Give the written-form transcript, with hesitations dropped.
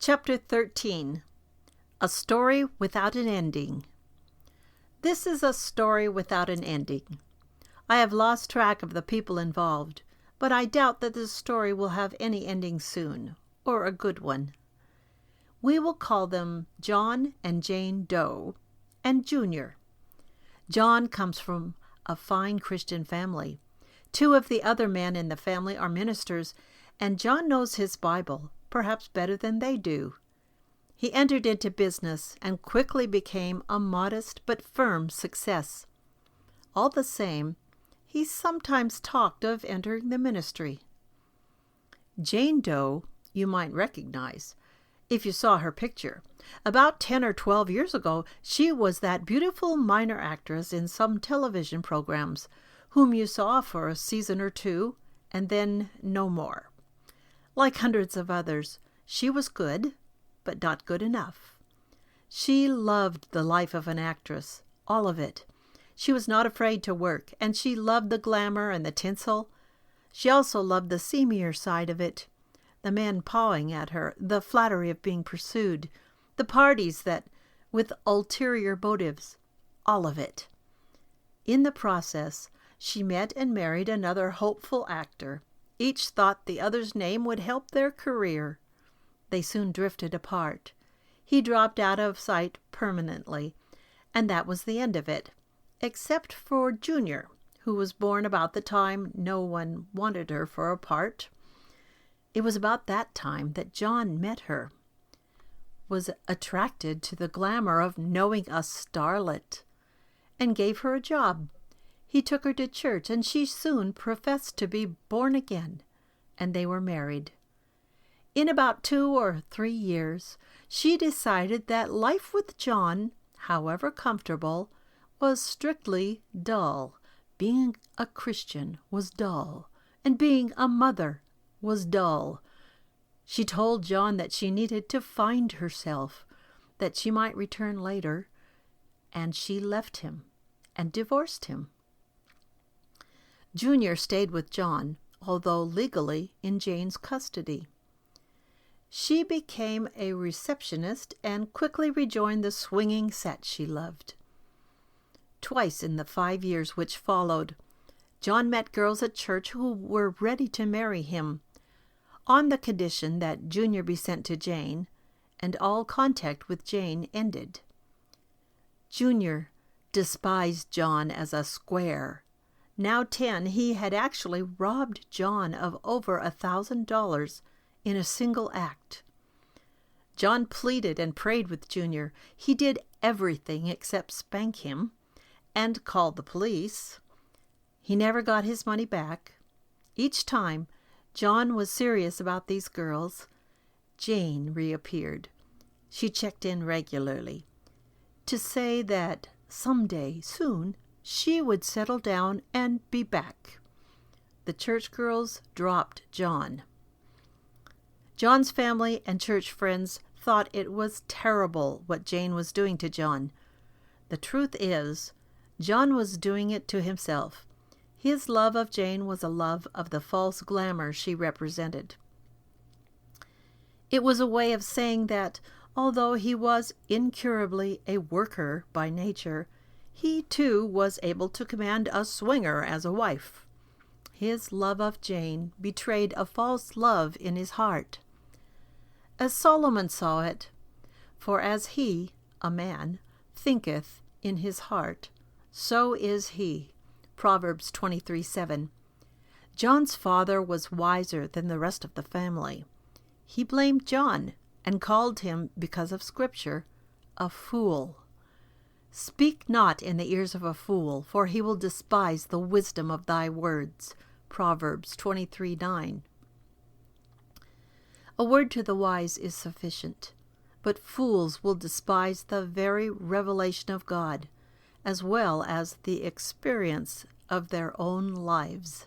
Chapter 13. A Story Without an Ending. This is a story without an ending. I have lost track of the people involved, but I doubt that this story will have any ending soon, or a good one. We will call them John and Jane Doe, and Junior. John comes from a fine Christian family. Two of the other men in the family are ministers, and John knows his Bible, perhaps better than they do. He entered into business and quickly became a modest but firm success. All the same, he sometimes talked of entering the ministry. Jane Doe you might recognize if you saw her picture. About 10 or 12 years ago, she was that beautiful minor actress in some television programs, whom you saw for a season or two, and then no more. Like hundreds of others, she was good, but not good enough. She loved the life of an actress, all of it. She was not afraid to work, and she loved the glamour and the tinsel. She also loved the seamier side of it, the men pawing at her, the flattery of being pursued, the parties that, with ulterior motives, all of it. In the process, she met and married another hopeful actor. Each thought the other's name would help their career. They soon drifted apart. He dropped out of sight permanently, and that was the end of it, except for Junior, who was born about the time no one wanted her for a part. It was about that time that John met her, was attracted to the glamour of knowing a starlet, and gave her a job. He took her to church, and she soon professed to be born again, and they were married. In about 2 or 3 years, she decided that life with John, however comfortable, was strictly dull. Being a Christian was dull, and being a mother was dull. She told John that she needed to find herself, that she might return later, and she left him and divorced him. Junior stayed with John, although legally in Jane's custody. She became a receptionist and quickly rejoined the swinging set she loved. Twice in the 5 years which followed, John met girls at church who were ready to marry him, on the condition that Junior be sent to Jane, and all contact with Jane ended. Junior despised John as a square. Now 10, he had actually robbed John of over $1,000 in a single act. John pleaded and prayed with Junior. He did everything except spank him and called the police. He never got his money back. Each time John was serious about these girls, Jane reappeared. She checked in regularly to say that someday, soon, she would settle down and be back. The church girls dropped John. John's family and church friends thought it was terrible what Jane was doing to John. The truth is, John was doing it to himself. His love of Jane was a love of the false glamour she represented. It was a way of saying that, although he was incurably a worker by nature, he too was able to command a swinger as a wife. His love of Jane betrayed a false love in his heart. As Solomon saw it, for as he, a man, thinketh in his heart, so is he. Proverbs 23:7. John's father was wiser than the rest of the family. He blamed John and called him, because of Scripture, a fool. Speak not in the ears of a fool, for he will despise the wisdom of thy words. Proverbs 23:9. A word to the wise is sufficient, but fools will despise the very revelation of God, as well as the experience of their own lives.